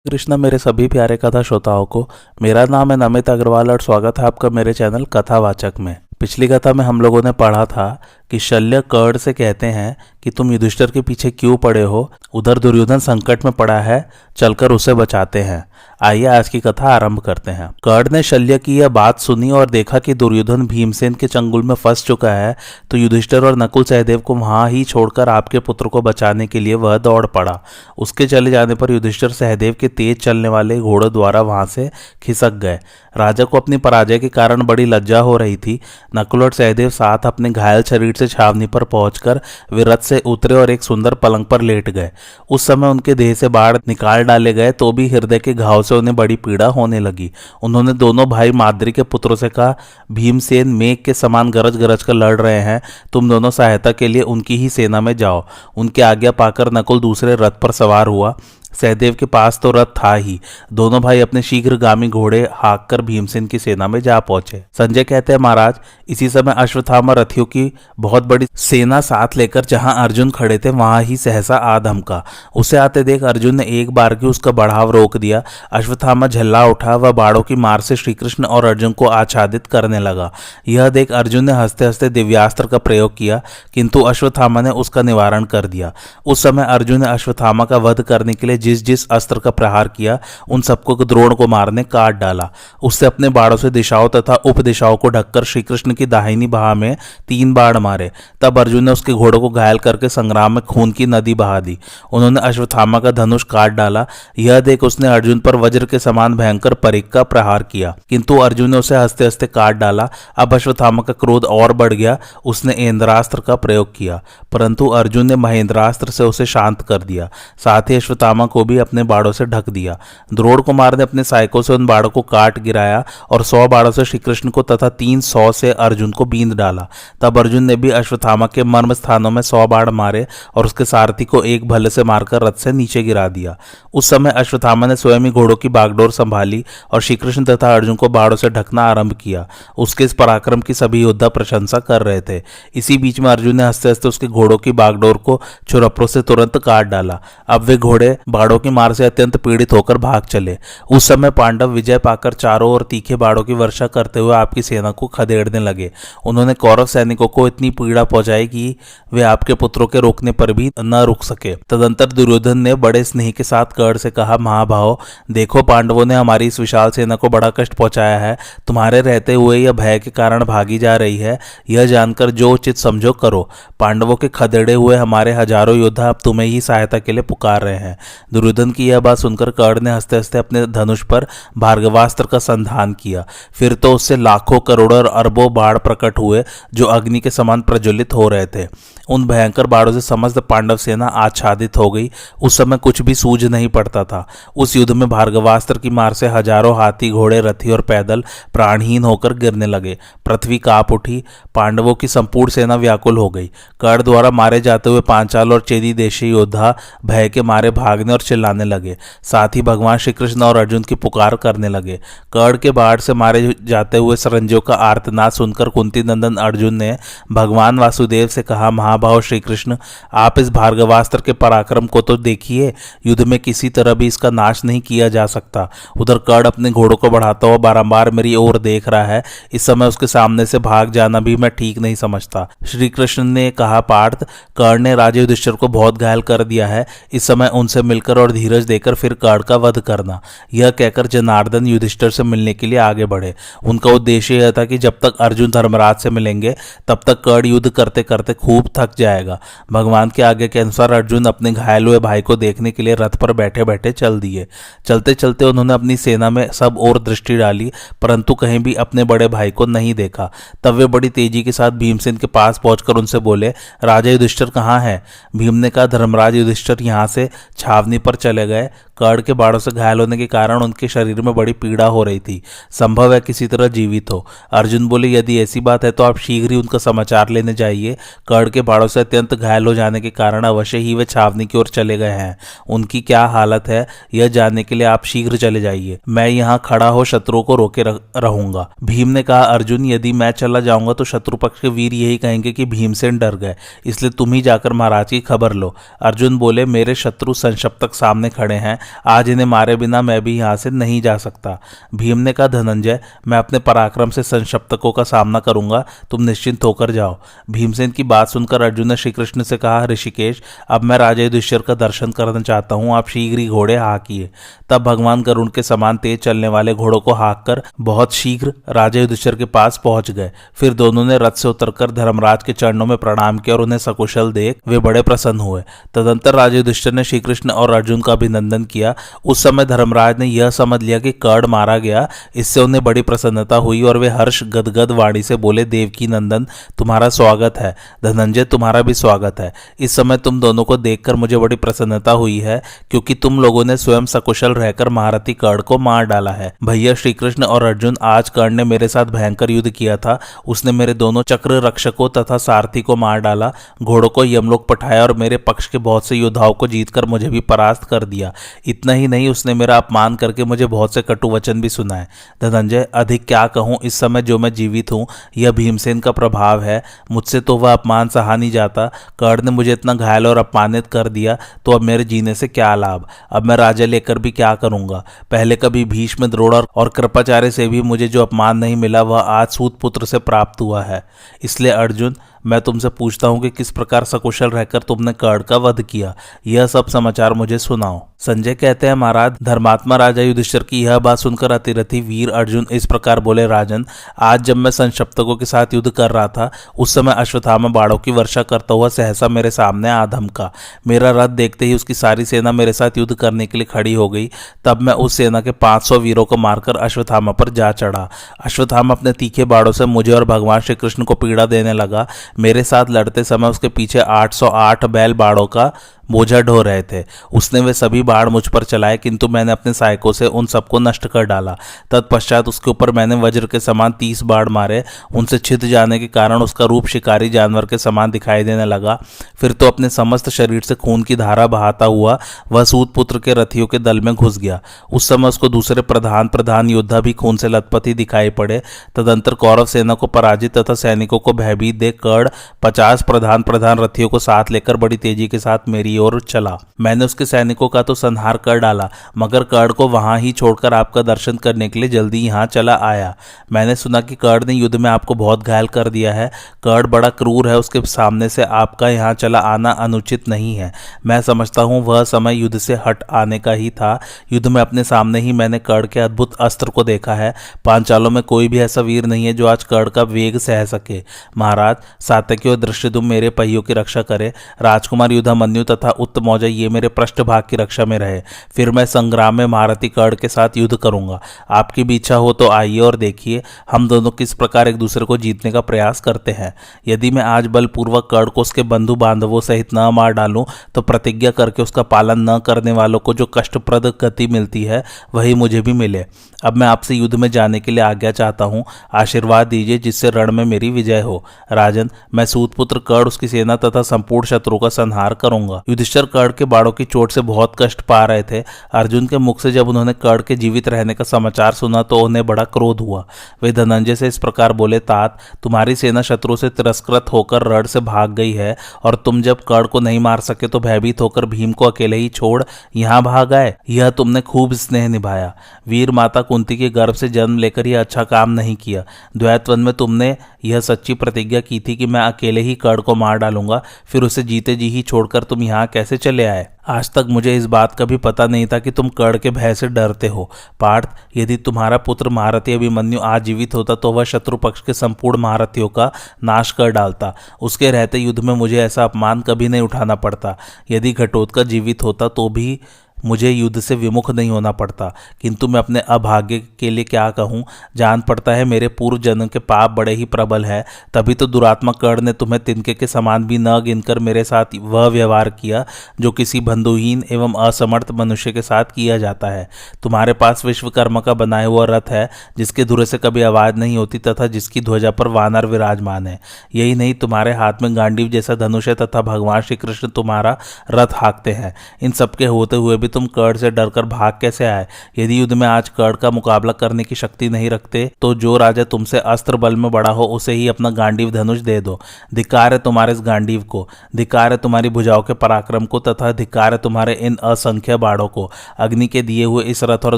कृष्णा मेरे सभी प्यारे कथा श्रोताओं को मेरा नाम है नमित अग्रवाल और स्वागत है आपका मेरे चैनल कथावाचक में। पिछली कथा में हम लोगों ने पढ़ा था कि शल्य कर्ण से कहते हैं कि तुम युधिष्ठिर के पीछे क्यों पड़े हो, उधर दुर्योधन संकट में पड़ा है, चलकर उसे बचाते हैं। आइए आज की कथा आरंभ करते हैं। कर्ण ने शल्य की यह बात सुनी और देखा कि दुर्योधन भीमसेन के चंगुल में फंस चुका है, तो युधिष्ठिर और नकुल सहदेव को वहां ही छोड़कर आपके पुत्र को बचाने के लिए वह दौड़ पड़ा। उसके चले जाने पर युधिष्ठिर सहदेव के तेज चलने वाले घोड़ों द्वारा वहां से खिसक गए। राजा को अपनी पराजय के कारण बड़ी लज्जा हो रही थी। नकुल और सहदेव साथ अपने घायल शरीर से छावनी पर पहुंचकर वे रथ से उतरे और एक सुंदर पलंग पर लेट गए। उस समय उनके देह से बाढ़ निकाल डाले गए तो भी हृदय के घाव से उन्हें बड़ी पीड़ा होने लगी। उन्होंने दोनों भाई माद्री के पुत्रों से कहा, भीमसेन मेघ के समान गरज गरज कर लड़ रहे हैं, तुम दोनों सहायता के लिए उनकी ही सेना में जाओ। उनकी आज्ञा पाकर नकुल दूसरे रथ पर सवार हुआ। सहदेव के पास तो रथ था ही। दोनों भाई अपने शीघ्रगामी घोड़े हाँक कर भीमसेन की सेना में जा पहुंचे। संजय कहते हैं, महाराज इसी समय अश्वत्थामा रथियों की बहुत बड़ी सेना साथ लेकर जहां अर्जुन खड़े थे वहां ही सहसा आ धमका। उसे आते देख अर्जुन ने एक बार की उसका बढ़ाव रोक दिया। अश्वत्थामा झल्ला उठा, वह बाड़ों की मार से श्रीकृष्ण और अर्जुन को आच्छादित करने लगा। यह देख अर्जुन ने हंसते हंसते दिव्यास्त्र का प्रयोग किया, किंतु अश्वत्थामा ने उसका निवारण कर दिया। उस समय अर्जुन ने अश्वत्थामा का वध करने के लिए जिस जिस अस्त्र का प्रहार किया उन सबको द्रोण को मारने काट डाला। उससे अपने बाणों से दिशाओं तथा उपदिशाओं को ढककर श्री कृष्ण की दाहिनी बाह में 3 बाण मारे। तब अर्जुन ने उसके घोड़ों को घायल करके संग्राम में खून की नदी बहा दी। उन्होंने अश्वत्थामा का धनुष काट डाला। यह देख उसने अर्जुन पर वज्र के समान भयंकर परिघ का प्रहार किया, किंतु अर्जुन ने उसे हंसते हंसते काट डाला। अब अश्वत्थामा का क्रोध और बढ़ गया। उसने इंद्रास्त्र का प्रयोग किया, परंतु अर्जुन ने महेंद्रास्त्र से उसे शांत कर दिया। साथ ही अश्वत्थामा को भी अपने बाड़ों से ढक दिया। द्रोण कुमार ने अपने सहायकों से उन बाड़ों को काट गिराया और 100 बाड़ों से श्रीकृष्ण को तथा 300 से अर्जुन को बींध डाला। तब अर्जुन ने भी अश्वत्थामा के मर्म स्थानों में 100 बाण मारे और उसके सारथी को एक भल्ले से मारकर रथ से नीचे गिरा दिया। उस समय अश्वत्थामा ने स्वयं ही घोड़ों की बागडोर संभाली और श्रीकृष्ण तथा अर्जुन को बाड़ों से ढकना आरंभ किया। उसके इस पराक्रम की सभी योद्धा प्रशंसा कर रहे थे। इसी बीच में अर्जुन ने हंसते हंसते उसके घोड़ों की बागडोर को छुरप्रों से तुरंत काट डाला। अब वे घोड़े बाड़ों की मार से अत्यंत पीड़ित होकर भाग चले। उस समय पांडव विजय पाकर चारों ओर तीखे बाड़ों की वर्षा करते हुए आपकी सेना को खदेड़ने लगे। उन्होंने कौरव सैनिकों को इतनी पीड़ा पहुंचाई कि वे आपके पुत्रों के रोकने पर भी न रुक सके। तदंतर दुर्योधन ने बड़े स्नेह के साथ कर्ण से कहा, महाभाव देखो, पांडवों ने हमारी इस विशाल सेना को बड़ा कष्ट पहुंचाया है। तुम्हारे रहते हुए यह भय के कारण भागी जा रही है। यह जानकर जो उचित समझो करो। पांडवों के खदेड़े हुए हमारे हजारों योद्धा अब तुम्हें ही सहायता के लिए पुकार रहे हैं। दुर्योधन की यह बात सुनकर कर्ण ने हंसते हंसते अपने धनुष पर भार्गवास्त्र का संधान किया। फिर तो उससे लाखों करोड़ों और अरबों बाण प्रकट हुए जो अग्नि के समान प्रज्वलित हो रहे थे। उन भयंकर बाणों से समस्त पांडव सेना आच्छादित हो गई। उस समय कुछ भी सूझ नहीं पड़ता था। उस युद्ध में भार्गवास्त्र की मार से हजारों हाथी, घोड़े, रथी और पैदल प्राणहीन होकर गिरने लगे। पृथ्वी कांप उठी। पांडवों की संपूर्ण सेना व्याकुल हो गई। कर्ण द्वारा मारे जाते हुए पांचाल और चेदी देशी योद्धा भय के मारे भागने और चिल्लाने लगे। साथ ही भगवान श्री कृष्ण और अर्जुन की पुकार करने लगे। कर्ण के बाढ़ से मारे जाते हुए सरंजियों का आर्तनाद सुनकर कुंती नंदन अर्जुन ने भगवान वासुदेव से कहा, महाभाव श्री कृष्ण, आप इस भार्गवास्त्र के पराक्रम को तो देखिए। युद्ध में किसी तरह भी इसका नाश नहीं किया जा सकता। उधर कर्ण अपने घोड़ों को बढ़ाता हुआ बारंबार मेरी ओर देख रहा है। इस समय उसके सामने से भाग जाना भी मैं ठीक नहीं समझता। श्री कृष्ण ने कहा, पार्थ, कर्ण ने राजा युधिष्ठिर को बहुत घायल कर दिया है। इस समय उनसे मिलकर और धीरज देकर फिर कर्ण का वध करना। यह कहकर जनार्दन युधिष्ठिर से मिलने के लिए आगे बढ़े। उनका उद्देश्य यह था कि जब तक अर्जुन धर्मराज से मिलेंगे तब तक कर्ण युद्ध करते करते खूब थक जाएगा। भगवान के आज्ञा के अनुसार अर्जुन अपने घायल हुए भाई को देखने के लिए रथ पर बैठे बैठे चल दिए। चलते चलते उन्होंने अपनी सेना में सब ओर दृष्टि डाली, परंतु कहीं भी अपने बड़े भाई को नहीं देखा। तब वे बड़ी तेजी के साथ भीमसेन के पास पहुंचकर उनसे बोले, राजा युधिष्ठिर कहाँ है? भीम ने कहा, धर्मराज युधिष्ठिर यहाँ से छावनी पर चले गए। कर्ण के बाड़ों से घायल होने के कारण उनके शरीर में बड़ी पीड़ा हो रही थी। संभव है किसी तरह जीवित हो। अर्जुन बोले, यदि ऐसी बात है तो आप शीघ्र ही उनका समाचार लेने जाइए। कर्ण के बाड़ों से अत्यंत घायल हो जाने के कारण अवश्य ही वे छावनी की ओर चले गए हैं। उनकी क्या हालत है यह जानने के लिए आप शीघ्र चले जाइए। मैं यहाँ खड़ा हो शत्रुओं को रोके रहूंगा। भीम ने कहा, अर्जुन, यदि मैं चला जाऊंगा तो शत्रु पक्ष के वीर यही कहेंगे कि भीमसेन डर गए, इसलिए तुम ही जाकर महाराज की खबर लो। अर्जुन बोले, मेरे शत्रु संशप्तक सामने खड़े हैं। आज इन्हें मारे बिना मैं भी यहाँ से नहीं जा सकता। भीम ने कहा, धनंजय, मैं अपने पराक्रम से संशप्तकों का सामना करूंगा, तुम निश्चिंत होकर जाओ। भीमसेन की बात सुनकर अर्जुन ने श्री कृष्ण से कहा, ऋषिकेश, अब मैं राजा युधिष्ठिर का दर्शन करना चाहता हूँ, आप शीघ्र ही घोड़े हाँकिए। तब भगवान गरुड़ के समान तेज चलने वाले घोड़ों को हाँक कर बहुत शीघ्र राजा युधिष्ठिर के पास पहुंच गए। फिर दोनों ने रथ से उतरकर धर्मराज के चरणों में प्रणाम किया और उन्हें सकुशल देख वे बड़े प्रसन्न हुए। तदंतर राजा युधिष्ठिर ने श्री कृष्ण और अर्जुन का अभिनंदन किया। उस समय धर्मराज ने यह समझ लिया कि कर्ण मारा गया। इससे उन्हें बड़ी प्रसन्नता हुई और वे हर्ष गदगद वाणी से बोले, देवकी नंदन, तुम्हारा स्वागत है। धनंजय, तुम्हारा भी स्वागत है। इस समय तुम दोनों को देखकर मुझे बड़ी प्रसन्नता हुई है, क्योंकि तुम लोगों ने स्वयं सकुशल रहकर महारथी कर्ण को मार डाला है। भैया श्री कृष्ण और अर्जुन, आज कर्ण ने मेरे साथ भयंकर युद्ध किया था। उसने मेरे दोनों चक्र रक्षकों तथा सारथी को मार डाला, घोड़ों को यमलोक पठाया और मेरे पक्ष के बहुत से योद्धाओं को जीतकर मुझे भी परास्त कर दिया। इतना ही नहीं, उसने मेरा अपमान करके मुझे बहुत से कटु वचन भी सुनाए। धनंजय, अधिक क्या कहूं, इस समय जो मैं जीवित हूं यह भीमसेन का प्रभाव है। मुझसे तो वह अपमान सहा नहीं जाता। कर्ण ने मुझे इतना घायल और अपमानित कर दिया, तो अब मेरे जीने से क्या लाभ। अब मैं राजा लेकर भी क्या करूंगा। पहले कभी भीष्म, द्रोण और कृपाचार्य से भी मुझे जो अपमान नहीं मिला, वह आज सूत पुत्र से प्राप्त हुआ है। इसलिए अर्जुन, मैं तुमसे पूछता हूं कि किस प्रकार सकुशल रहकर तुमने कर्ण का वध किया। यह सब समाचार मुझे सुनाओ। संजय कहते हैं, महाराज, धर्मात्मा राजा युधिष्ठिर की यह बात सुनकर अतिरथी वीर अर्जुन इस प्रकार बोले, राजन, आज जब मैं संशप्तकों के साथ युद्ध कर रहा था, उस समय अश्वत्थामा बाणों की वर्षा करता हुआ सहसा मेरे सामने आ धमका। मेरा रथ देखते ही उसकी सारी सेना मेरे साथ युद्ध करने के लिए खड़ी हो गई। तब मैं उस सेना के 500 वीरों को मारकर अश्वत्थामा पर जा चढ़ा। अश्वत्थामा अपने तीखे बाणों से मुझे और भगवान श्री कृष्ण को पीड़ा देने लगा। मेरे साथ लड़ते समय उसके पीछे 808 बैल बाणों का बोझा ढो रहे थे। उसने वे सभी बाण मुझ पर चलाए, किंतु मैंने अपने सहायकों से उन सबको नष्ट कर डाला। तत्पश्चात उसके ऊपर मैंने वज्र के समान 30 बाण मारे। उनसे छिद जाने के कारण उसका रूप शिकारी जानवर के समान दिखाई देने लगा। फिर तो अपने समस्त शरीर से खून की धारा बहाता हुआ वह सूत पुत्र के रथियों के दल में घुस गया। उस समय उसको दूसरे प्रधान योद्धा भी खून से लथपथ ही दिखाई पड़े। तदंतर कौरव सेना को पराजित तथा सैनिकों को भयभीत देख कर्ण 50 प्रधान रथियों को साथ लेकर बड़ी तेजी के साथ मेरी ओर चला। मैंने उसके सैनिकों का तो संहार कर डाला, मगर कर्ण को वहां ही छोड़कर आपका दर्शन करने के लिए जल्दी यहां चला आया। मैंने सुना कि कर्ण ने युद्ध में आपको बहुत घायल कर दिया है। कर्ण बड़ा क्रूर है, उसके सामने से आपका यहां चला आना अनुचित नहीं है। मैं समझता हूं वह समय युद्ध से हट आने का ही था। युद्ध में अपने सामने ही मैंने कर्ण के अद्भुत अस्त्र को देखा है। पांचालों में कोई भी ऐसा वीर नहीं है जो आज कर्ण का वेग सह सके। महाराज, सात्यकी और धृष्टद्युम्न मेरे पहियों की रक्षा करे। राजकुमार युधामन्यु तथा उत्तमौजा ये मेरे पृष्ठभाग की रक्षा में रहे। फिर मैं संग्राम में महारथी कर्ण के साथ युद्ध करूंगा। आपकी भी इच्छा हो तो आइए और देखिए हम दोनों किस प्रकार एक दूसरे को जीतने का प्रयास करते हैं। यदि मैं आज बलपूर्वक कर्ण को उसके बंधु बांधवों सहित न मार डालूं, तो प्रतिज्ञा करके उसका पालन न करने वालों को जो कष्टप्रद गति मिलती है वही मुझे भी मिले। अब मैं आपसे युद्ध में जाने के लिए आज्ञा चाहता हूं। आशीर्वाद दीजिए जिससे रण में मेरी विजय हो। राजन, मैं सूतपुत्र कर्ण, उसकी सेना तथा संपूर्ण शत्रुओं का संहार करूंगा। युधिष्ठिर कर्ण के बाणों की चोट से बहुत कष्ट पा रहे थे। अर्जुन के मुख से जब उन्होंने कर्ण के जीवित रहने का समाचार सुना तो उन्हें बड़ा क्रोध हुआ। वे धनंजय से इस प्रकार बोले, तात, तुम्हारी सेना शत्रु से तिरस्कृत होकर रण से भाग गई है, और तुम जब कर्ण को नहीं मार सके तो भयभीत होकर भीम को अकेले ही छोड़ यहां भाग आए। यह तुमने खूब स्नेह निभाया। वीर माता कुंती के गर्भ से जन्म लेकर यह अच्छा काम नहीं किया। द्वैतवन में तुमने यह सच्ची प्रतिज्ञा की थी कि मैं अकेले ही कर्ण को मार डालूंगा, फिर उसे जीते जी ही छोड़कर तुम यहाँ कैसे चले आए। आज तक मुझे इस बात का भी पता नहीं था कि तुम कर्ण के भय से डरते हो। पार्थ, यदि तुम्हारा पुत्र महारथी अभिमन्यु आज जीवित होता तो वह शत्रु पक्ष के संपूर्ण महारथियों का नाश कर डालता। उसके रहते युद्ध में मुझे ऐसा अपमान कभी नहीं उठाना पड़ता। यदि घटोत्कच जीवित होता तो भी मुझे युद्ध से विमुख नहीं होना पड़ता। किंतु मैं अपने अभाग्य के लिए क्या कहूँ। जान पड़ता है मेरे पूर्व जन्म के पाप बड़े ही प्रबल है। तभी तो दुरात्मा कर्ण ने तुम्हें तिनके के समान भी न गिनकर मेरे साथ वह व्यवहार किया जो किसी बंधुहीन एवं असमर्थ मनुष्य के साथ किया जाता है। तुम्हारे पास विश्वकर्मा का बनाया हुआ रथ है, जिसके धुरे से कभी आवाज नहीं होती तथा जिसकी ध्वजा पर वानर विराजमान है। यही नहीं, तुम्हारे हाथ में गांडीव जैसा धनुष है तथा भगवान श्री कृष्ण तुम्हारा रथ हाँकते हैं। इन सबके होते हुए भी तुम कर्ण से डरकर भाग कैसे आए? यदि युद्ध में आज कर्ण का मुकाबला करने की शक्ति नहीं रखते तो जो राजा तुमसे अस्त्र बल में बड़ा हो उसे ही अपना गांडीव धनुष दे दो। धिक्कार है तुम्हारे इस गांडीव को, धिक्कार है तुम्हारी भुजाओं के पराक्रम को, तथा धिक्कार है तुम्हारे इन असंख्य बाड़ों को। अग्नि के दिए हुए इस रथ और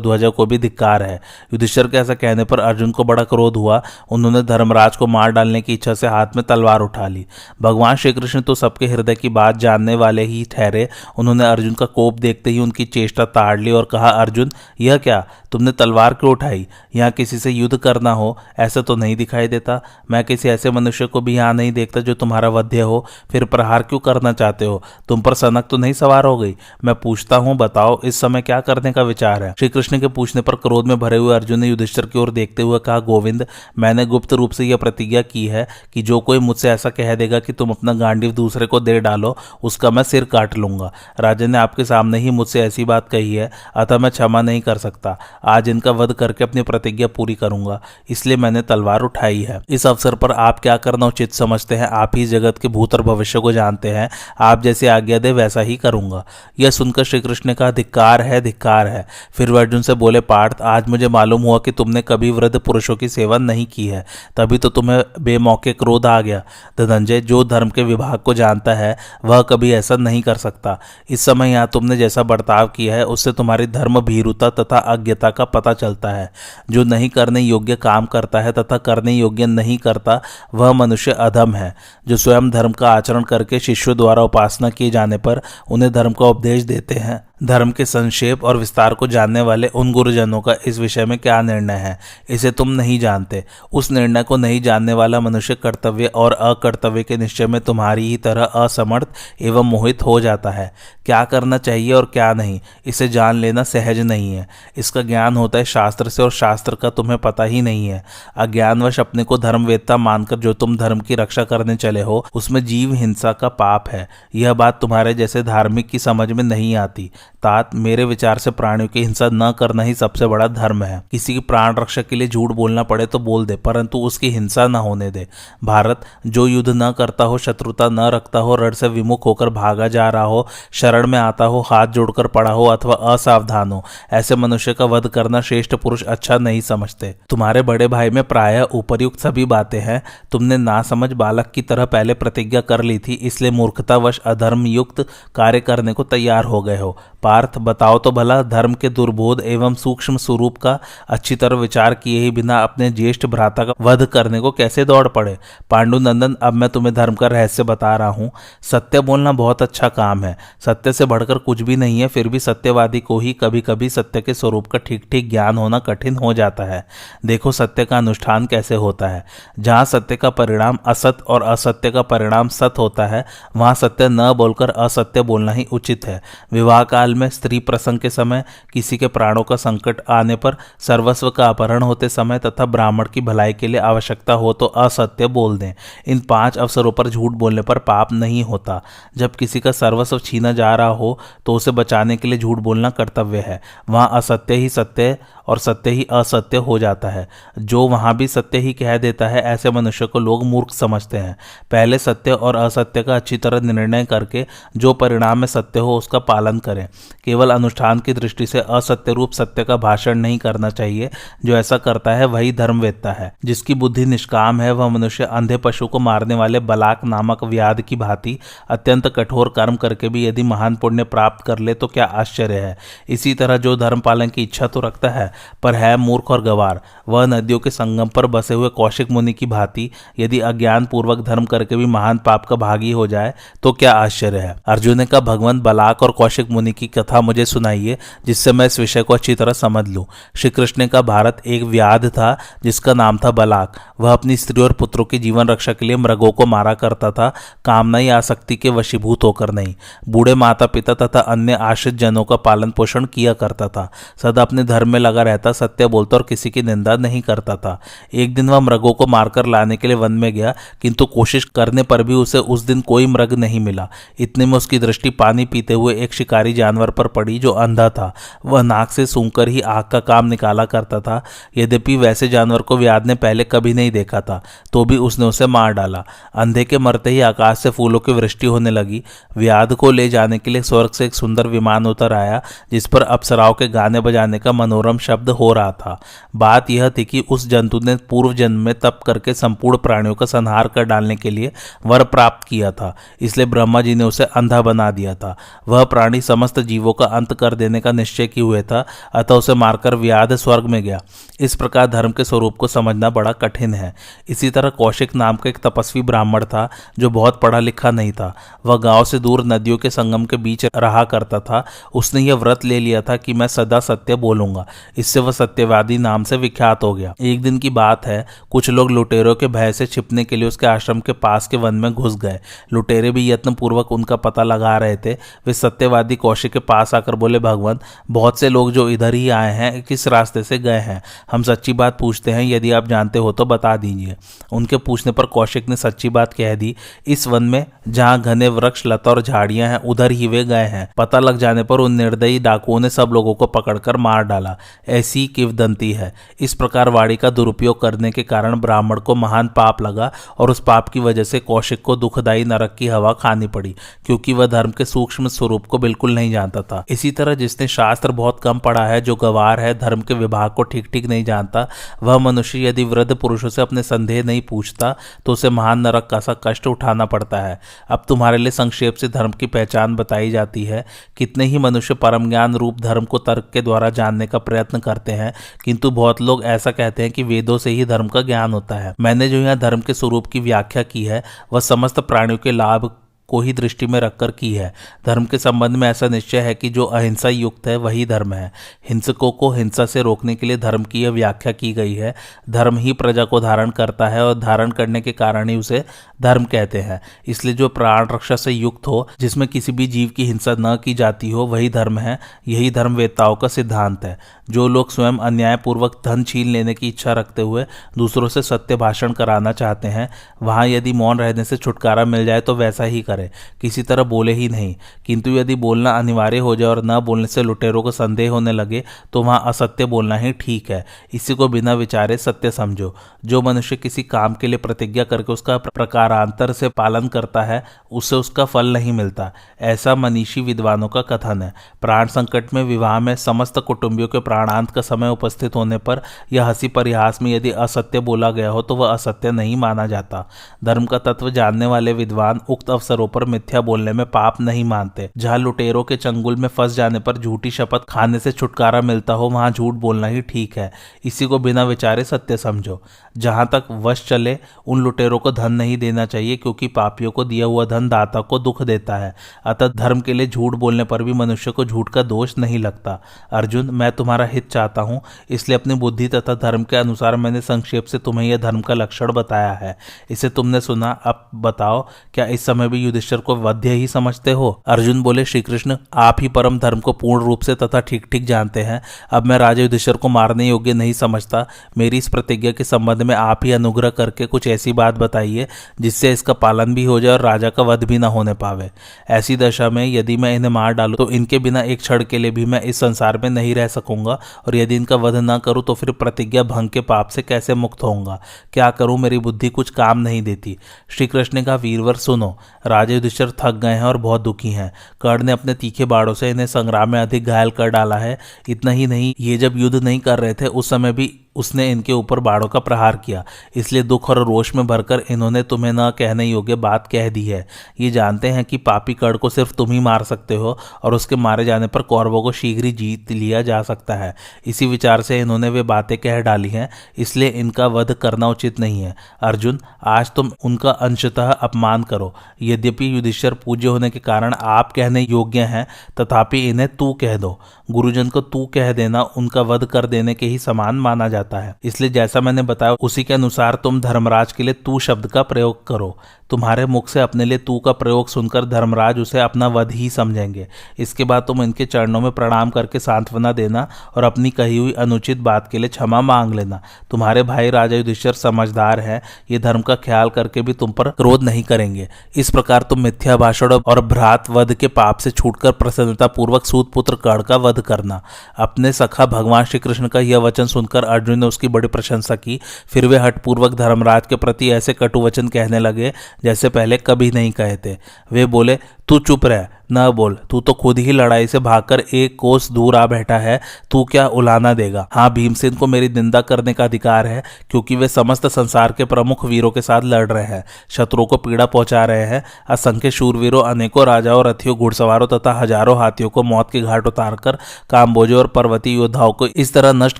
ध्वजा को भी धिक्कार है। युधिष्ठिर के ऐसा कहने पर अर्जुन को बड़ा क्रोध हुआ। उन्होंने धर्मराज को मार डालने की इच्छा से हाथ में तलवार उठा ली। भगवान श्री कृष्ण तो सबके हृदय की बात जानने वाले ही ठहरे। उन्होंने अर्जुन का कोप देखते ही उनकी चेष्टा ताड़ ली और कहा, अर्जुन यह क्या, तुमने तलवार क्यों उठाई? यहाँ किसी से युद्ध करना हो ऐसा तो नहीं दिखाई देता। मैं किसी ऐसे मनुष्य को भी यहाँ नहीं देखता जो तुम्हारा वध्य हो। फिर प्रहार क्यों करना चाहते हो? तुम पर सनक तो नहीं सवार हो गई? मैं पूछता हूँ, बताओ इस समय क्या करने का विचार है? श्री कृष्ण के पूछने पर क्रोध में भरे हुए अर्जुन ने युधिष्ठिर की ओर देखते हुए कहा, गोविंद, मैंने गुप्त रूप से यह प्रतिज्ञा की है कि जो कोई मुझसे ऐसा कह देगा कि तुम अपना गांडीव दूसरे को दे डालो, उसका मैं सिर काट लूंगा। राजा ने आपके सामने ही मुझसे ऐसी बात कही है, अतः मैं क्षमा नहीं कर सकता। आज इनका वध करके अपनी प्रतिज्ञा पूरी करूंगा, इसलिए मैंने तलवार उठाई है। इस अवसर पर आप क्या करना उचित समझते हैं? आप ही जगत के भूत और भविष्य को जानते हैं। आप जैसे आज्ञा दे वैसा ही करूंगा। यह सुनकर श्री कृष्ण ने कहा, धिक्कार है, धिक्कार है। फिर वह अर्जुन से बोले, पार्थ, आज मुझे मालूम हुआ कि तुमने कभी वृद्ध पुरुषों की सेवा नहीं की है, तभी तो तुम्हें बेमौके क्रोध आ गया। धनंजय, जो धर्म के विभाग को जानता है वह कभी ऐसा नहीं कर सकता। इस समय यहाँ तुमने जैसा बर्ताव किया है उससे तुम्हारी धर्म भीरुता तथा अज्ञता का पता चलता है। जो नहीं करने योग्य काम करता है तथा करने योग्य नहीं करता वह मनुष्य अधम है। जो स्वयं धर्म का आचरण करके शिष्यों द्वारा उपासना किए जाने पर उन्हें धर्म का उपदेश देते हैं। धर्म के संक्षेप और विस्तार को जानने वाले उन गुरुजनों का इस विषय में क्या निर्णय है, इसे तुम नहीं जानते। उस निर्णय को नहीं जानने वाला मनुष्य कर्तव्य और अकर्तव्य के निश्चय में तुम्हारी ही तरह असमर्थ एवं मोहित हो जाता है। क्या करना चाहिए और क्या नहीं, इसे जान लेना सहज नहीं है। इसका ज्ञान होता है शास्त्र से, और शास्त्र का तुम्हें पता ही नहीं है। अज्ञानवश अपने को धर्मवेत्ता मानकर जो तुम धर्म की रक्षा करने चले हो उसमें जीव हिंसा का पाप है। यह बात तुम्हारे जैसे धार्मिक की समझ में नहीं आती। तात, मेरे विचार से प्राणियों की हिंसा न करना ही सबसे बड़ा धर्म है। किसी की प्राण रक्षा के लिए झूठ बोलना पड़े तो बोल दे, परंतु उसकी हिंसा न होने दे। भारत, जो युद्ध न करता हो, शत्रुता न रखता हो, रण से विमुख होकर भागा जा रहा हो, शरण में आता हो, हाथ जोड़कर पड़ा हो अथवा असावधान हो, ऐसे मनुष्य का वध करना श्रेष्ठ पुरुष अच्छा नहीं समझते। तुम्हारे बड़े भाई में प्रायः उपर्युक्त सभी बातें हैं। तुमने नासमझ बालक की तरह पहले प्रतिज्ञा कर ली थी, इसलिए मूर्खतावश अधर्म युक्त कार्य करने को तैयार हो गए हो। पार्थ, बताओ तो भला, धर्म के दुर्बोध एवं सूक्ष्म स्वरूप का अच्छी तरह विचार किए ही बिना अपने ज्येष्ठ भ्राता का वध करने को कैसे दौड़ पड़े? पांडुनंदन, अब मैं तुम्हें धर्म का रहस्य बता रहा हूं। सत्य बोलना बहुत अच्छा काम है, सत्य से बढ़कर कुछ भी नहीं है। फिर भी सत्यवादी को ही कभी कभी सत्य के स्वरूप का ठीक ठीक ज्ञान होना कठिन हो जाता है। देखो सत्य का अनुष्ठान कैसे होता है। जहां सत्य का परिणाम असत और असत्य का परिणाम सत होता है, वहां सत्य न बोलकर असत्य बोलना ही उचित है। विवाह काल में स्त्री प्रसंग के समय, किसी के प्राणों का संकट आने पर, सर्वस्व का अपहरण होते समय तथा ब्राह्मण की भलाई के लिए आवश्यकता हो तो असत्य बोल दें। इन 5 अवसरों पर झूठ बोलने पर पाप नहीं होता। जब किसी का सर्वस्व छीना जा रहा हो तो उसे बचाने के लिए झूठ बोलना कर्तव्य है। वहां असत्य ही सत्य और सत्य ही असत्य हो जाता है। जो वहां भी सत्य ही कह देता है, ऐसे मनुष्य को लोग मूर्ख समझते हैं। पहले सत्य और असत्य का अच्छी तरह निर्णय करके जो परिणाम में सत्य हो उसका पालन करें। केवल अनुष्ठान की दृष्टि से असत्य रूप सत्य का भाषण नहीं करना चाहिए। जो ऐसा करता है वही धर्मवेत्ता है। जिसकी बुद्धि निष्काम है वह मनुष्य अंधे पशु को मारने वाले बलाक नामक व्याध की भांति अत्यंत कठोर कर्म करके भी यदि महान पुण्य प्राप्त कर ले तो क्या आश्चर्य है। इसी तरह जो धर्म पालन की इच्छा तो रखता है पर है मूर्ख और गवार, वह नदियों के संगम पर बसे हुए कौशिक मुनि की भांति यदि अज्ञान पूर्वक धर्म करके भी महान पाप का भागी हो जाए तो क्या आश्चर्य है। अर्जुन ने कहा, भगवान बलाक और कौशिक मुनि की कथा मुझे सुनाइए जिससे मैं इस विषय को अच्छी तरह समझ लूं। श्री कृष्ण का भारत एक व्याध था जिसका नाम था बलाक। वह अपनी स्त्री और पुत्रों की जीवन रक्षा के लिए मृगों को मारा करता था, कामना या आसक्ति के वशीभूत होकर नहीं। बूढ़े माता पिता तथा अन्य आश्रित जनों का पालन पोषण किया करता था। सदा अपने धर्म में लगा रहता, सत्य बोलता और किसी की निंदा नहीं करता था। एक दिन वह मृगों को मारकर लाने के लिए वन में गया, किंतु कोशिश करने पर भी उसे उस दिन कोई मृग नहीं मिला। इतने में उसकी दृष्टि पानी पीते हुए एक शिकारी जानवर जानवर पर पड़ी जो अंधा था। वह नाक से सूंघकर ही आग का काम निकाला करता था। यद्यपि वैसे जानवर को व्याध ने पहले कभी नहीं देखा था, तो भी उसने उसे मार डाला। अंधे के मरते ही आकाश से फूलों की वृष्टि होने लगी। व्याध को ले जाने के लिए स्वर्ग से एक सुंदर विमान उतर आया, जिस पर अप्सराओं के गाने बजाने का मनोरम शब्द हो रहा था। बात यह थी कि उस जंतु ने पूर्व जन्म में तप करके संपूर्ण प्राणियों का संहार कर डालने के लिए वर प्राप्त किया था, इसलिए ब्रह्मा जी ने उसे अंधा बना दिया था। वह प्राणी समस्त जीवों का अंत कर देने का निश्चय किए हुए था, अतः उसे मारकर व्याध स्वर्ग में गया। इस प्रकार धर्म के स्वरूप को समझना बड़ा कठिन है। इसी तरह कौशिक नाम का एक तपस्वी ब्राह्मण था जो बहुत पढ़ा लिखा नहीं था। वह गांव से दूर नदियों के संगम के बीच रहा करता था। उसने यह व्रत ले लिया था कि मैं सदा सत्य बोलूंगा। इससे वह सत्यवादी नाम से विख्यात हो गया। एक दिन की बात है, कुछ लोग लुटेरों के भय से छिपने के लिए उसके आश्रम के पास के वन में घुस गए। लुटेरे भी यत्नपूर्वक उनका पता लगा रहे थे। वे सत्यवादी कौशिक के पास आकर बोले, भगवान, बहुत से लोग जो इधर ही आए हैं किस रास्ते से गए हैं? हम सच्ची बात पूछते हैं, यदि आप जानते हो तो बता दीजिए। उनके पूछने पर कौशिक ने सच्ची बात कह दी। इस वन में जहां घने वृक्ष, लता और झाड़ियां हैं, उधर ही वे गए हैं। पता लग जाने पर उन निर्दयी डाकुओं ने सब लोगों को पकड़कर मार डाला। ऐसी किंवदंती है। इस प्रकार वाणी का दुरुपयोग करने के कारण ब्राह्मण को महान पाप लगा और उस पाप की वजह से कौशिक को दुखदायी नरक की हवा खानी पड़ी, क्योंकि वह धर्म के सूक्ष्म स्वरूप को बिल्कुल नहीं जानता था। इसी तरह जिसने शास्त्र बहुत कम पढ़ा है, जो गवार है, धर्म के विभाग को ठीक ठीक नहीं जानता, वह मनुष्य यदि वृद्ध पुरुषों से अपने संदेह नहीं पूछता तो उसे महान नरक का सा कष्ट उठाना पड़ता है। अब तुम्हारे लिए संक्षेप से धर्म की पहचान बताई जाती है। कितने ही मनुष्य परम ज्ञान रूप धर्म को तर्क के द्वारा जानने का प्रयत्न करते हैं, किंतु बहुत लोग ऐसा कहते हैं कि वेदों से ही धर्म का ज्ञान होता है। मैंने जो यहाँ धर्म के स्वरूप की व्याख्या की है, वह समस्त प्राणियों के लाभ को ही दृष्टि में रखकर की है। धर्म के संबंध में ऐसा निश्चय है कि जो अहिंसा युक्त है वही धर्म है। हिंसकों को हिंसा से रोकने के लिए धर्म की यह व्याख्या की गई है। धर्म ही प्रजा को धारण करता है और धारण करने के कारण ही उसे धर्म कहते हैं। इसलिए जो प्राण रक्षा से युक्त हो, जिसमें किसी भी जीव की हिंसा न की जाती हो, वही धर्म है। यही धर्म वेत्ताओं का सिद्धांत है। जो लोग स्वयं अन्यायपूर्वक धन छीन लेने की इच्छा रखते हुए दूसरों से सत्य भाषण कराना चाहते हैं, वहां यदि मौन रहने से छुटकारा मिल जाए तो वैसा ही करें, किसी तरह बोले ही नहीं। किंतु यदि बोलना अनिवार्य हो जाए और न बोलने से लुटेरों को संदेह होने लगे तो वहां असत्य बोलना ही ठीक है। इसी को बिना विचारे सत्य समझो। जो मनुष्य किसी काम के लिए प्रतिज्ञा करके उसका प्रकारांतर से पालन करता है, उससे उसका फल नहीं मिलता। ऐसा मनीषी विद्वानों का कथन है। प्राण संकट में, विवाह में, समस्त कुटुंबियों के प्राणांत का समय उपस्थित होने पर यह हंसी परिहास में यदि असत्य बोला गया हो तो वह असत्य नहीं माना जाता। धर्म का तत्व जानने वाले विद्वान उक्त अवसरों पर मिथ्या बोलने में पाप नहीं मानते। जहां लुटेरों के चंगुल में फंस जाने पर झूठी शपथ खाने से छुटकारा मिलता हो, वहां झूठ बोलना ही ठीक है। इसी को बिना विचारे सत्य समझो। जहां तक वश चले, उन लुटेरों को धन नहीं देना चाहिए, क्योंकि पापियों को दिया हुआ धन दाता को दुख देता है। अतः धर्म के लिए झूठ बोलने पर भी मनुष्य को झूठ का दोष नहीं लगता। अर्जुन, मैं तुम्हारा हित चाहता हूं, इसलिए अपनी बुद्धि तथा धर्म के अनुसार मैंने संक्षेप से तुम्हें यह धर्म का लक्षण बताया है। इसे तुमने सुना, अब बताओ, क्या इस समय भी युधिष्ठिर को वध्य ही समझते हो? अर्जुन बोले, श्री कृष्ण, आप ही परम धर्म को पूर्ण रूप से तथा ठीक ठीक जानते हैं। अब मैं राजा युधिष्ठिर को मारने योग्य नहीं समझता। मेरी इस प्रतिज्ञा के संबंध में आप ही अनुग्रह करके कुछ ऐसी बात बताइए जिससे इसका पालन भी हो जाए और राजा का वध भी न होने पावे। ऐसी दशा में यदि मैं इन्हें मार डालूं तो इनके बिना एक क्षण के लिए भी मैं इस संसार में नहीं रह सकूंगा, और यदि इनका वध न करूं तो फिर प्रतिज्ञा भंग के पाप से कैसे मुक्त होऊंगा? क्या करूं? मेरी बुद्धि कुछ काम नहीं देती। श्री कृष्ण ने कहा, वीरवर सुनो, राजा युधिष्ठिर थक गए हैं और बहुत दुखी हैं। कर्ण ने अपने तीखे बाड़ों से इन्हें संग्राम में अधिक घायल कर डाला है। इतना ही नहीं, ये जब युद्ध नहीं कर रहे थे उस समय भी उसने इनके ऊपर बाड़ों का प्रहार किया। इसलिए दुख और रोष में भरकर इन्होंने तुम्हें न कहने योग्य बात कह दी है। ये जानते हैं कि पापी कर्ण को सिर्फ तुम ही मार सकते हो और उसके मारे जाने पर कौरवों को शीघ्र ही जीत लिया जा सकता है। इसी विचार से इन्होंने वे बातें कह डाली हैं, इसलिए इनका वध करना उचित नहीं है। अर्जुन, आज तुम उनका अंशतः अपमान करो। यद्यपि युधिष्ठिर पूज्य होने के कारण आप कहने योग्य हैं, तथापि इन्हें तू कह दो। गुरुजन को तू कह देना उनका वध कर देने के ही समान माना जाता जाता है। इसलिए जैसा मैंने बताया उसी के अनुसार तुम धर्मराज के लिए तू शब्द का प्रयोग करो। तुम्हारे मुख से अपने लिए तू का प्रयोग सुनकर धर्मराज उसे अपना वध ही समझेंगे। इसके बाद तुम इनके चरणों में प्रणाम करके सांत्वना देना और अपनी कही हुई अनुचित बात के लिए क्षमा मांग लेना। तुम्हारे भाई राजा युधिष्ठिर समझदार हैं, ये धर्म का ख्याल करके भी तुम पर क्रोध नहीं करेंगे। इस प्रकार तुम मिथ्या भाषण और भ्रात वध के पाप से छूटकर प्रसन्नता पूर्वक सूत पुत्र कर्ण का वध करना। अपने सखा भगवान श्री कृष्ण का यह वचन सुनकर अर्जुन ने उसकी बड़ी प्रशंसा की। फिर वे हठपूर्वक धर्मराज के प्रति ऐसे कटु वचन कहने लगे जैसे पहले कभी नहीं कहे थे। वे बोले, तू चुप रह, न बोल, तू तो खुद ही लड़ाई से भागकर एक कोस दूर आ बैठा है, तू क्या उलाना देगा। हाँ, भीमसेन को मेरी निंदा करने का अधिकार है, क्योंकि वे समस्त संसार के प्रमुख वीरों के साथ लड़ रहे हैं, शत्रुओं को पीड़ा पहुंचा रहे हैं। असंख्य शूरवीरों, अनेकों राजाओं, रथियों, घुड़सवारों तथा हजारों हाथियों को मौत के घाट उतारकर काम्बोजों और पर्वतीय योद्धाओं को इस तरह नष्ट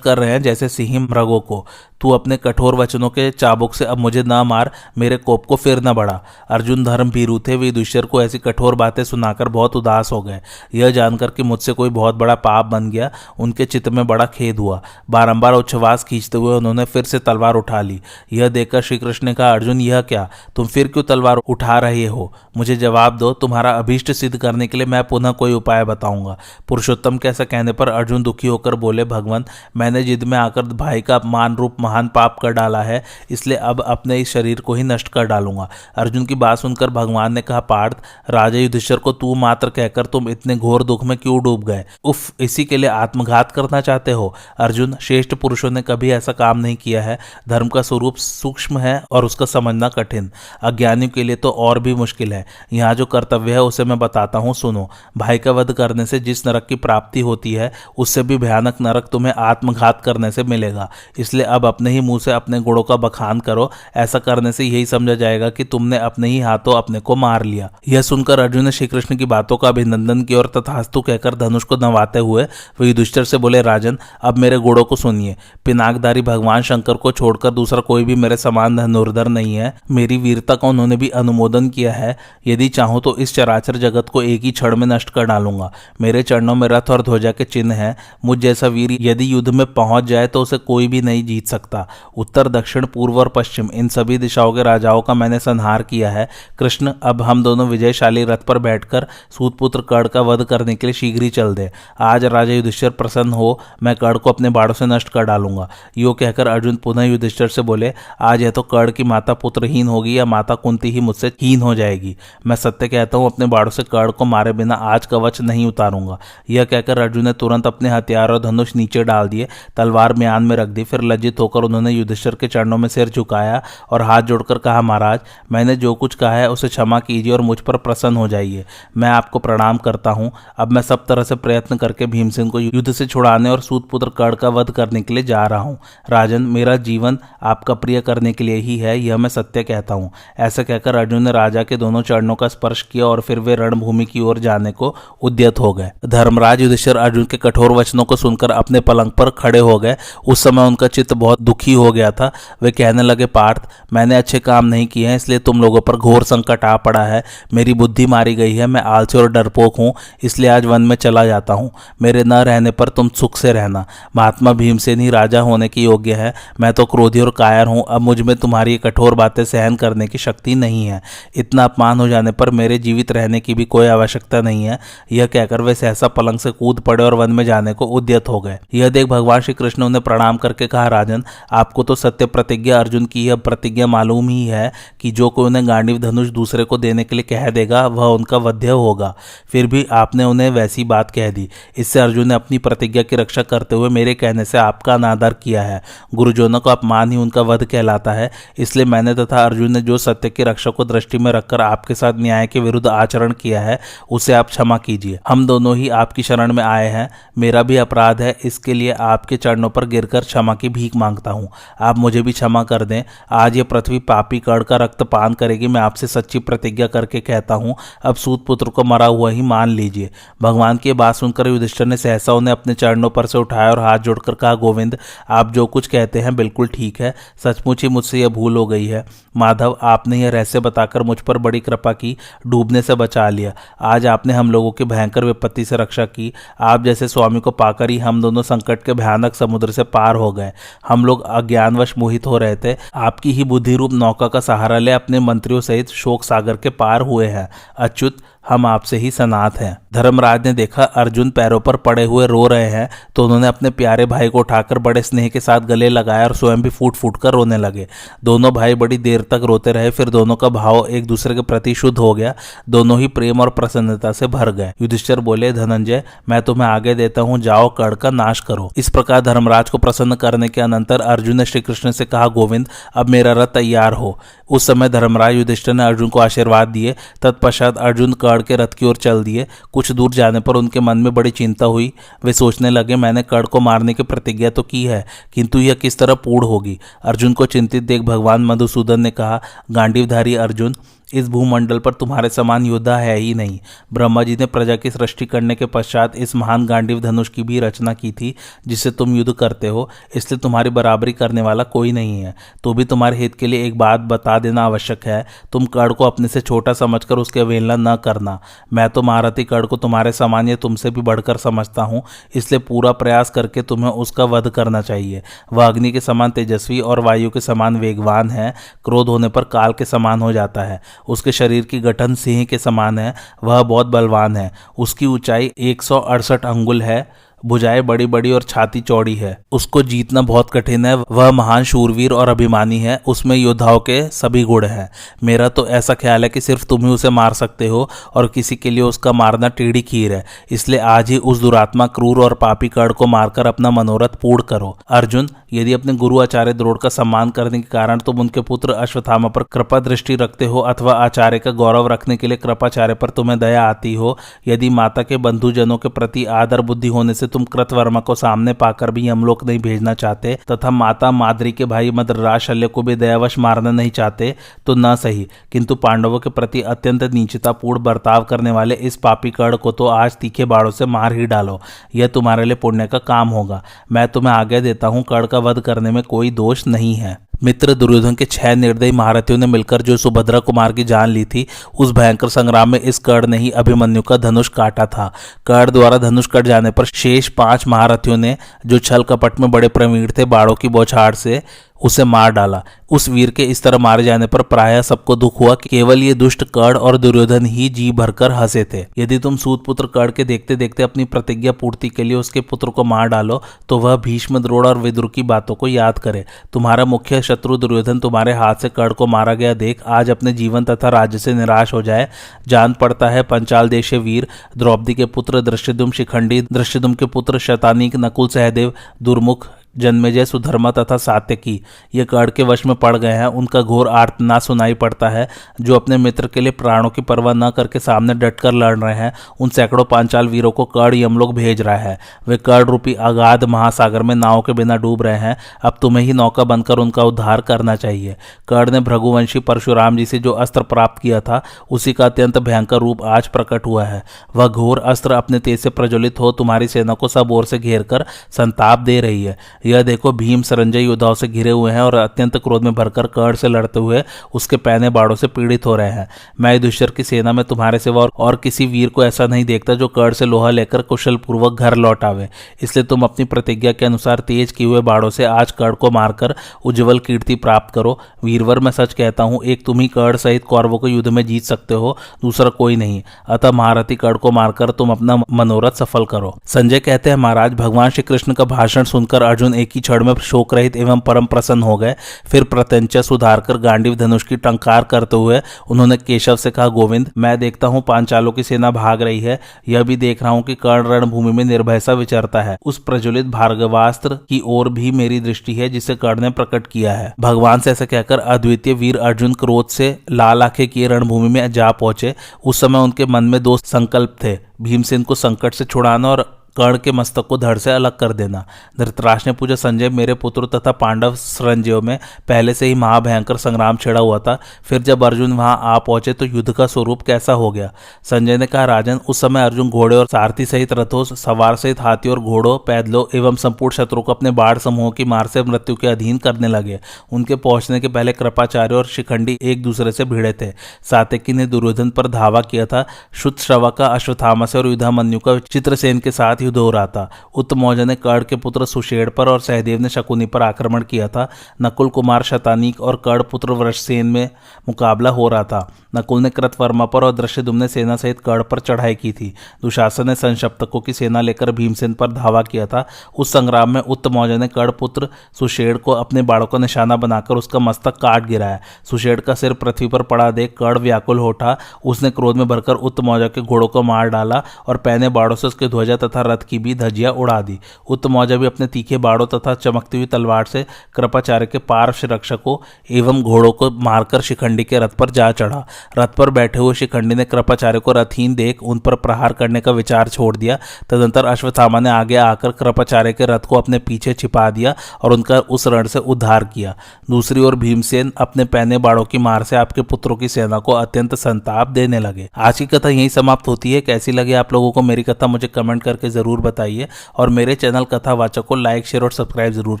कर रहे हैं जैसे सिंह मृगों को। तू अपने कठोर वचनों के चाबुक से अब मुझे न मार, मेरे कोप को फिर न बढ़ा। अर्जुन धर्म भीरू थे, वे युधिष्ठिर को ऐसी कठोर बातें सुनाकर बहुत उदास हो गए। यह जानकर कि मुझसे कोई बहुत बड़ा पाप बन गया, उनके चित्त में बड़ा खेद हुआ। बारंबार उच्छ्वास खींचते हुए उन्होंने फिर से तलवार उठा ली। यह देखकर श्री कृष्ण ने कहा, अर्जुन यह क्या, तुम फिर क्यों तलवार उठा रहे हो? मुझे जवाब दो, तुम्हारा अभीष्ट सिद्ध करने के लिए मैं पुनः कोई उपाय बताऊंगा। पुरुषोत्तम के ऐसा कहने पर अर्जुन दुखी होकर बोले, भगवान, मैंने जिद में आकर भाई का अपमान रूप महान पाप कर डाला है, इसलिए अब अपने इस शरीर को ही नष्ट कर डालूंगा। अर्जुन की बात सुनकर भगवान ने कहा, पार्थ, राजा युधिष्ठिर को तू मात्र कहकर तुम इतने घोर दुख में क्यों डूब गए? उफ, इसी के लिए आत्मघात करना चाहते हो? अर्जुन, श्रेष्ठ पुरुषों ने कभी ऐसा काम नहीं किया है। धर्म का स्वरूप सूक्ष्म है और उसका समझना कठिन, अज्ञानियों के लिए तो और भी मुश्किल है। यहाँ जो कर्तव्य है उसे मैं बताता हूँ, सुनो। भाई का वध करने से जिस नरक की प्राप्ति होती है, उससे भी भयानक नरक तुम्हें आत्मघात करने से मिलेगा। इसलिए अब अपने ही मुंह से अपने गुणों का बखान करो। ऐसा करने से यही समझा जाएगा कि तुमने अपने ही हाथों अपने को मार लिया। यह सुनकर अर्जुन ने श्री कृष्ण की बातों का अभिनंदन किया और तथास्तु कहकर धनुष को नवाते हुए वे युधिष्ठिर से बोले, राजन, अब मेरे गुणों को सुनिए। पिनाकधारी भगवान शंकर को छोड़कर दूसरा कोई भी मेरे समान धनुर्धर नहीं है। मेरी वीरता का उन्होंने भी अनुमोदन किया है। यदि चाहूं तो इस चराचर जगत को एक ही क्षण में नष्ट कर डालूंगा। मेरे चरणों में रथ और ध्वजा के चिन्ह हैं। मुझ जैसा वीर यदि युद्ध में पहुंच जाए तो उसे कोई भी नहीं जीत सकता। उत्तर, दक्षिण, पूर्व और पश्चिम, इन सभी दिशाओं के राजाओं का मैंने संहार किया है। कृष्ण, अब हम दोनों विजयशाली रथ पर बैठकर सूतपुत्र कर्ण का वध करने के लिए शीघ्र ही चल दे। आज राजा युधिष्ठिर प्रसन्न हो, मैं कर्ण को अपने बाणों से नष्ट कर डालूंगा। यो कहकर अर्जुन पुनः युधिष्ठिर से बोले, आज यह तो कर्ण की माता पुत्रहीन होगी या माता कुंती ही मुझसे हीन हो जाएगी। मैं सत्य कहता हूं, अपने बाणों से कर्ण को मारे बिना आज कवच नहीं उतारूंगा। यह कहकर अर्जुन ने तुरंत अपने हथियार और धनुष नीचे डाल दिए, तलवार म्यान में रख दी। फिर लज्जित होकर उन्होंने युधिष्ठिर के चरणों में सिर झुकाया और हाथ जोड़कर कहा, महाराज, मैंने जो कुछ कहा है उसे क्षमा कीजिए और मुझ पर प्रसन्न हो जाइए। मैं आपको प्रणाम करता हूं। अब मैं सब तरह से प्रयत्न करके भीमसेन को युद्ध से छुड़ाने और सूतपुत्र कर्ण का वध करने के लिए जा रहा हूं। राजन, मेरा जीवन आपका प्रिय करने के लिए ही है, यह मैं सत्य कहता हूं। ऐसा कहकर अर्जुन ने राजा के दोनों चरणों का स्पर्श किया और फिर वे रणभूमि की ओर जाने को उद्यत हो गए। धर्मराज युधिष्ठिर अर्जुन के कठोर वचनों को सुनकर अपने पलंग पर खड़े हो गए। उस समय उनका चित्त बहुत दुखी हो गया था। वे कहने लगे, पार्थ, मैंने अच्छे काम नहीं किए हैं, इसलिए तुम लोगों पर घोर संकट आ पड़ा है। मेरी बुद्धि मारी गई है। मैं आलसी और डरपोक हूं, इसलिए आज वन में चला जाता हूं। मेरे न रहने पर तुम सुख से रहना। महात्मा भीमसेन ही राजा होने के योग्य है। मैं तो क्रोधी और कायर हूं। अब मुझ में तुम्हारी कठोर बातें सहन करने की शक्ति नहीं है। इतना अपमान हो जाने पर मेरे जीवित रहने की भी कोई आवश्यकता नहीं है। यह कहकर वे सहसा पलंग से कूद पड़े और वन में जाने को उद्यत हो गए। यह देख भगवान श्री कृष्ण ने उन्हें प्रणाम करके कहा, राजन, आपको तो सत्य प्रतिज्ञा अर्जुन की यह प्रतिज्ञा मालूम ही है कि जो कोई उन्हें गांडीव धनुष दूसरे को देने के लिए कह देगा वह उनका वध्य होगा। फिर भी आपने उन्हें वैसी बात कह दी। इससे अर्जुन ने अपनी प्रतिज्ञा की रक्षा करते हुए मेरे कहने से आपका अनादर किया है। गुरुजनों का अपमान ही उनका वध कहलाता है। इसलिए मैंने तथा अर्जुन ने जो सत्य की रक्षा को दृष्टि में रखकर आपके साथ न्याय के विरुद्ध आचरण किया है, उसे आप क्षमा कीजिए। हम दोनों ही आपकी शरण में आए हैं। मेरा भी अपराध है, इसके लिए आपके चरणों पर गिरकर क्षमा की भीख मांगता हूं। आप मुझे भी क्षमा कर दें। आज ये पृथ्वी पापी कर्ण का रक्तपान करेगी। मैं आपसे सच्ची प्रतिज्ञा करके कहता हूं, अब सूतपुत्र को मरा हुआ ही मान लीजिए। भगवान की बात सुनकर युधिष्ठिर ने सहसा उन्हें अपने चरणों पर से उठाया और हाथ जोड़कर कहा, गोविंद, आप जो कुछ कहते हैं बिल्कुल ठीक है। सचमुच ही मुझसे यह भूल हो गई है। माधव, आपने यह रहस्य बताकर मुझ पर बड़ी कृपा की, डूबने से बचा लिया। आज आपने हम लोगों की भयंकर विपत्ति से रक्षा की। आप जैसे स्वामी को पाकर ही हम दोनों संकट के भयानक समुद्र से पार हो गए। हम लोग लोग अज्ञानवश मोहित हो रहे थे, आपकी ही बुद्धि रूप नौका का सहारा ले अपने मंत्रियों सहित शोक सागर के पार हुए हैं। अच्युत, हम आपसे ही सनाथ हैं। धर्मराज ने देखा अर्जुन पैरों पर पड़े हुए रो रहे हैं तो उन्होंने अपने प्यारे भाई को उठाकर बड़े स्नेह के साथ गले लगाया और स्वयं भी फूट फूट कर रोने लगे। दोनों भाई बड़ी देर तक रोते रहे, फिर दोनों का भाव एक दूसरे के प्रति शुद्ध हो गया। दोनों ही प्रेम और प्रसन्नता से भर गए। युधिष्ठिर बोले, धनंजय, मैं तुम्हें आगे देता हूं, जाओ कर्ण का नाश करो। इस प्रकार धर्मराज को प्रसन्न करने के अनंतर अर्जुन ने श्री कृष्ण से कहा, गोविंद, अब मेरा रथ तैयार हो। उस समय धर्मराज युधिष्ठिर ने अर्जुन को आशीर्वाद दिए। तत्पश्चात अर्जुन कर्ण के रथ की ओर चल दिए। कुछ दूर जाने पर उनके मन में बड़ी चिंता हुई। वे सोचने लगे, मैंने कर्ण को मारने की प्रतिज्ञा तो की है, किंतु यह किस तरह पूर्ण होगी। अर्जुन को चिंतित देख भगवान मधुसूदन ने कहा, गांडीवधारी अर्जुन, इस भूमंडल पर तुम्हारे समान योद्धा है ही नहीं। ब्रह्मा जी ने प्रजा की सृष्टि करने के पश्चात इस महान गांडीव धनुष की भी रचना की थी जिससे तुम युद्ध करते हो, इसलिए तुम्हारी बराबरी करने वाला कोई नहीं है। तो भी तुम्हारे हित के लिए एक बात बता देना आवश्यक है, तुम कर्ण को अपने से छोटा समझकर उसकी अवहेलना न करना। मैं तो महारथी कर्ण को तुम्हारे समान या तुमसे भी बढ़कर समझता हूँ, इसलिए पूरा प्रयास करके तुम्हें उसका वध करना चाहिए। वह अग्नि के समान तेजस्वी और वायु के समान वेगवान है, क्रोध होने पर काल के समान हो जाता है। उसके शरीर की गठन सिंह के समान है, वह बहुत बलवान है। उसकी ऊंचाई 168 अंगुल है, भुजाएं बड़ी बड़ी और छाती चौड़ी है। उसको जीतना बहुत कठिन है। वह महान शूरवीर और अभिमानी है, उसमें योद्धाओं के सभी गुण हैं। मेरा तो ऐसा ख्याल है कि सिर्फ तुम ही उसे मार सकते हो और किसी के लिए उसका मारना टेढ़ी खीर है। इसलिए आज ही उस दुरात्मा क्रूर और पापी कर्ण को मारकर अपना मनोरथ पूर्ण करो। अर्जुन, यदि अपने गुरु आचार्य द्रोण का सम्मान करने के कारण तुम उनके पुत्र अश्वत्थामा पर कृपा दृष्टि रखते हो अथवा आचार्य का गौरव रखने के लिए कृपाचार्य पर तुम्हें दया आती हो, यदि माता के बंधुजनों के प्रति आदर बुद्धि होने से तुम कृतवर्मा को सामने पाकर भी यमलोक नहीं भेजना चाहते तथा माता माद्री के भाई मद्रराज शल्य को भी दयावश मारना नहीं चाहते तो न सही, किंतु पांडवों के प्रति अत्यंत नीचतापूर्ण बर्ताव करने वाले इस पापी कर्ण को तो आज तीखे बाड़ों से मार ही डालो। यह तुम्हारे लिए पुण्य का काम होगा। मैं तुम्हें आज्ञा देता हूं, कर्ण का वध करने में कोई दोष नहीं है। मित्र दुर्योधन के 6 निर्दयी महारथियों ने मिलकर जो सुभद्रा कुमार की जान ली थी, उस भयंकर संग्राम में इस कर्ण ने ही अभिमन्यु का धनुष काटा था। कर्ण द्वारा धनुष कट जाने पर शेष 5 महारथियों ने, जो छल कपट में बड़े प्रवीण थे, बाड़ों की बौछार से उसे मार डाला। उस वीर के इस तरह मारे जाने पर प्रायः सबको दुख हुआ कि केवल ये दुष्ट कर्ण और दुर्योधन ही जी भरकर हंसे थे। यदि तुम सूत पुत्र कर्ण के देखते देखते अपनी प्रतिज्ञा पूर्ति के लिए उसके पुत्र को मार डालो तो वह भीष्म, द्रोण और विदुर की बातों को याद करे। तुम्हारा मुख्य शत्रु दुर्योधन तुम्हारे हाथ से कर्ण को मारा गया देख आज अपने जीवन तथा राज्य से निराश हो जाए। जान पड़ता है पंचाल देशीय वीर द्रौपदी के पुत्र धृष्टद्युम्न शिखंडी, धृष्टद्युम्न के पुत्र शतानीक, नकुल, सहदेव, दुर्मुख, जन्मेजय, सुधर्मा तथा सात्यकी ये कर्ण के वश में पड़ गए हैं। उनका घोर आर्तनाद सुनाई पड़ता है। जो अपने मित्र के लिए प्राणों की परवाह न करके सामने डटकर लड़ रहे हैं, उन सैकड़ों पांचाल वीरों को कर्ण यमलोक भेज रहा है। वे कर्ण रूपी अगाध महासागर में नाव के बिना डूब रहे हैं। अब तुम्हें ही नौका बनकर उनका उद्धार करना चाहिए। कर्ण ने भृगुवंशी परशुराम जी से जो अस्त्र प्राप्त किया था, उसी का अत्यंत भयंकर रूप आज प्रकट हुआ है। वह घोर अस्त्र अपने तेज से प्रज्वलित हो तुम्हारी सेना को सब ओर से घेर कर संताप दे रही है। यह देखो, भीम संजय योद्धाओं से घिरे हुए हैं और अत्यंत क्रोध में भरकर कर्ण से लड़ते हुए उसके पैने बाड़ों से पीड़ित हो रहे हैं। मैं युधिष्ठिर की सेना में तुम्हारे सिवा और किसी वीर को ऐसा नहीं देखता जो कर्ण से लोहा लेकर कुशल पूर्वक घर लौट आवे। इसलिए तुम अपनी प्रतिज्ञा के अनुसार तेज किए हुए बाड़ों से आज कर्ण को मारकर उज्जवल कीर्ति प्राप्त करो। वीरवर, मैं सच कहता हूं, एक तुम ही कर्ण सहित कौरवों को युद्ध में जीत सकते हो, दूसरा कोई नहीं। अतः महारथी कर्ण को मारकर तुम अपना मनोरथ सफल करो। संजय कहते हैं, महाराज, भगवान श्री कृष्ण का भाषण सुनकर अर्जुन एक ही क्षण में शोक रहित एवं परम प्रसन्न हो गए। फिर प्रत्यंचा सुधारकर गांडीव धनुष की टंकार करते हुए उन्होंने केशव से कहा, गोविंद, मैं देखता हूं पांचालों की सेना भाग रही है। यह भी देख रहा हूं कि कर्ण रणभूमि में निर्भय सा विचरता है। उस प्रज्वलित भार्गवास्त्र की ओर भी मेरी दृष्टि है जिसे कर्ण ने प्रकट किया है। भगवान से ऐसा कहकर अद्वितीय वीर अर्जुन क्रोध से लाल आंखें किए रणभूमि में जा पहुंचे। उस समय उनके मन में 2 संकल्प थे, भीमसेन को संकट से छुड़ाना और कर्ण के मस्तक को धड़ से अलग कर देना। धृतराष्ट्र ने पूछा, संजय, मेरे पुत्र तथा पांडव सरंजयों में पहले से ही महाभयंकर संग्राम छिड़ा हुआ था, फिर जब अर्जुन वहां आ पहुंचे तो युद्ध का स्वरूप कैसा हो गया? संजय ने कहा, राजन, उस समय अर्जुन घोड़े और सारथी सहित रथों, सवार सहित हाथी और घोड़ों, पैदलों एवं संपूर्ण शत्रु को अपने बाढ़ समूहों की मार से मृत्यु के अधीन करने लगे। उनके पहुंचने के पहले कृपाचार्य और शिखंडी एक दूसरे से भिड़े थे। सात्यकी ने दुर्योधन पर धावा किया था। शुद्धश्रवा का अश्वत्थामा से और युधामन्यु का चित्रसेन के साथ युद्ध हो रहा था। उत्तमौजा ने कर्ण के पुत्र सुषेण पर और सहदेव ने शकुनी पर आक्रमण किया था। नकुल कुमार शतानीक और कर्ण पुत्र वृषसेन में मुकाबला हो रहा था। नकुल ने कृतवर्मा पर और धृष्टद्युम्न ने सेना सहित कर्ण पर चढ़ाई की थी। दुशासन ने संशप्तकों की सेना लेकर भीमसेन पर धावा किया था। उस संग्राम में उत्तमौजा ने कर्ण पुत्र सुषेण को अपने बाणों का निशाना बनाकर उसका मस्तक काट गिराया। सुषेण का सिर पृथ्वी पर पड़ा देख कर्ण व्याकुल हो उठा। उसने क्रोध में भरकर उत्तमौजा के घोड़ों को मार डाला और पैने बाड़ों से उसके ध्वजा तथा रथ की भी धज्जियां उड़ा दी। उत्तमौजा भी अपने तीखे बाड़ों तथा चमकती हुई तलवार से कृपाचार्य के पार्श्व रक्षकों एवं घोड़ों को मारकर शिखंडी के रथ पर जा चढ़ा। रथ पर बैठे हुए शिखंडी ने कृपाचार्य को रथहीन देख उन पर प्रहार करने का विचार छोड़ दिया। तदंतर अश्वत्थामा ने आगे आकर कृपाचार्य के रथ को अपने पीछे छिपा दिया और उनका उस रण से उद्धार किया। दूसरी ओर भीमसेन अपने पैने बाड़ों की मार से आपके पुत्रों की सेना को अत्यंत संताप देने लगे। आज की कथा यहीं समाप्त होती है। कैसी लगी आप लोगों को मेरी कथा मुझे कमेंट करके जरूर बताइए और मेरे चैनल कथावाचक को लाइक शेयर और सब्सक्राइब जरूर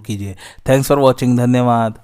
कीजिए। Thanks for watching. धन्यवाद।